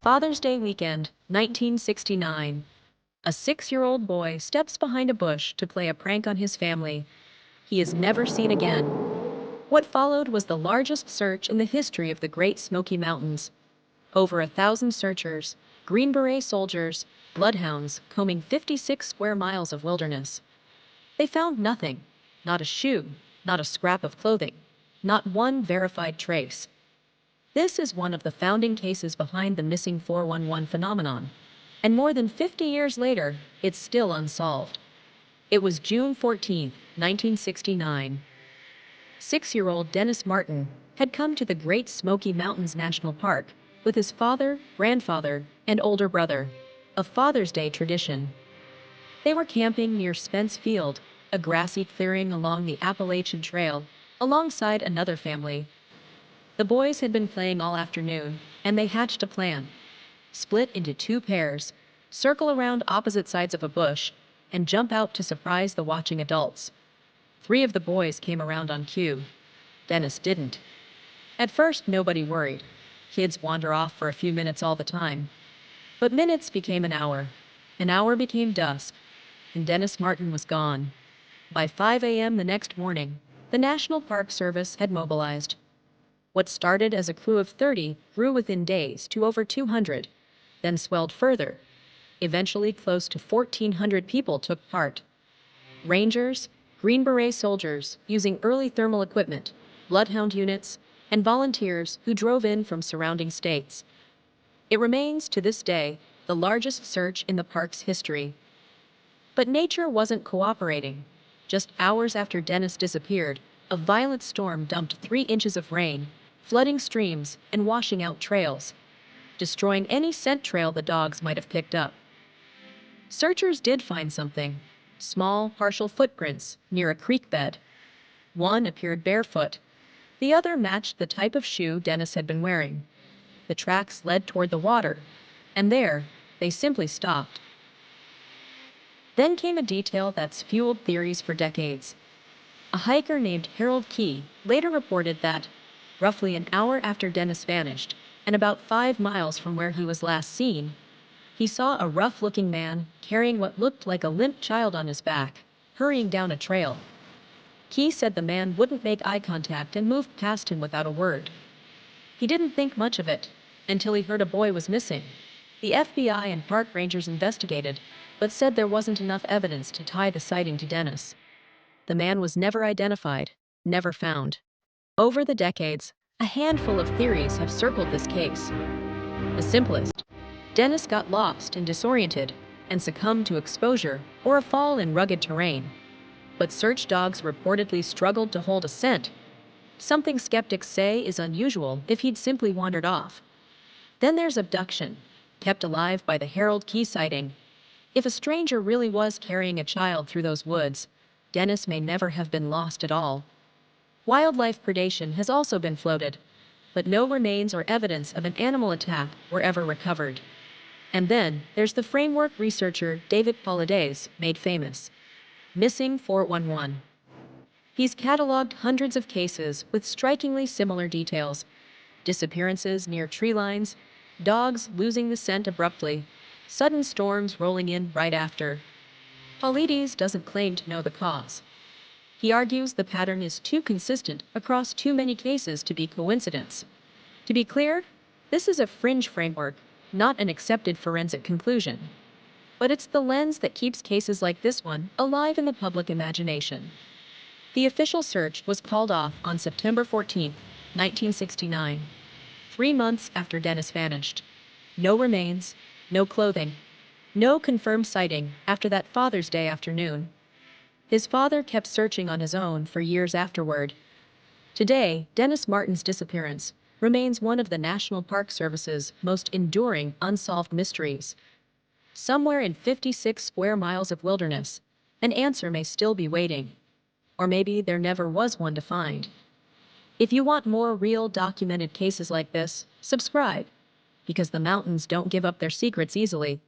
Father's Day weekend, 1969. A 6-year-old boy steps behind a bush to play a prank on his family. He is never seen again. What followed was the largest search in the history of the Great Smoky Mountains. Over 1,000 searchers, Green Beret soldiers, bloodhounds, combing 56 square miles of wilderness. They found nothing. Not a shoe, not a scrap of clothing, not one verified trace. This is one of the founding cases behind the missing 411 phenomenon. And more than 50 years later, it's still unsolved. It was June 14, 1969. 6-year-old Dennis Martin had come to the Great Smoky Mountains National Park with his father, grandfather, and older brother, a Father's Day tradition. They were camping near Spence Field, a grassy clearing along the Appalachian Trail, alongside another family. The boys had been playing all afternoon, and they hatched a plan. Split into 2 pairs, circle around opposite sides of a bush, and jump out to surprise the watching adults. 3 of the boys came around on cue. Dennis didn't. At first, nobody worried. Kids wander off for a few minutes all the time. But minutes became an hour became dusk, and Dennis Martin was gone. By 5 a.m. the next morning, the National Park Service had mobilized. What started as a crew of 30 grew within days to over 200, then swelled further. Eventually, close to 1,400 people took part. Rangers, Green Beret soldiers using early thermal equipment, bloodhound units, and volunteers who drove in from surrounding states. It remains, to this day, the largest search in the park's history. But nature wasn't cooperating. Just hours after Dennis disappeared, a violent storm dumped 3 inches of rain, flooding streams and washing out trails, destroying any scent trail the dogs might have picked up. Searchers did find something: small, partial footprints near a creek bed. One appeared barefoot. The other matched the type of shoe Dennis had been wearing. The tracks led toward the water, and there, they simply stopped. Then came a detail that's fueled theories for decades. A hiker named Harold Key later reported that, roughly an hour after Dennis vanished, and about 5 miles from where he was last seen, he saw a rough-looking man carrying what looked like a limp child on his back, hurrying down a trail. Key said the man wouldn't make eye contact and moved past him without a word. He didn't think much of it until he heard a boy was missing. The FBI and park rangers investigated, but said there wasn't enough evidence to tie the sighting to Dennis. The man was never identified, never found. Over the decades, a handful of theories have circled this case. The simplest: Dennis got lost and disoriented and succumbed to exposure or a fall in rugged terrain. But search dogs reportedly struggled to hold a scent, something skeptics say is unusual if he'd simply wandered off. Then there's abduction, kept alive by the Harold Key sighting. If a stranger really was carrying a child through those woods, Dennis may never have been lost at all. Wildlife predation has also been floated, but no remains or evidence of an animal attack were ever recovered. And then there's the framework researcher David Paulides made famous: Missing 411. He's cataloged hundreds of cases with strikingly similar details: disappearances near tree lines, dogs losing the scent abruptly, sudden storms rolling in right after. Paulides doesn't claim to know the cause. He argues the pattern is too consistent across too many cases to be coincidence. To be clear, this is a fringe framework, not an accepted forensic conclusion. But it's the lens that keeps cases like this one alive in the public imagination. The official search was called off on September 14, 1969, 3 months after Dennis vanished. No remains, no clothing, no confirmed sighting after that Father's Day afternoon. His father kept searching on his own for years afterward. Today, Dennis Martin's disappearance remains one of the National Park Service's most enduring unsolved mysteries. Somewhere in 56 square miles of wilderness, an answer may still be waiting. Or maybe there never was one to find. If you want more real documented cases like this, subscribe, because the mountains don't give up their secrets easily.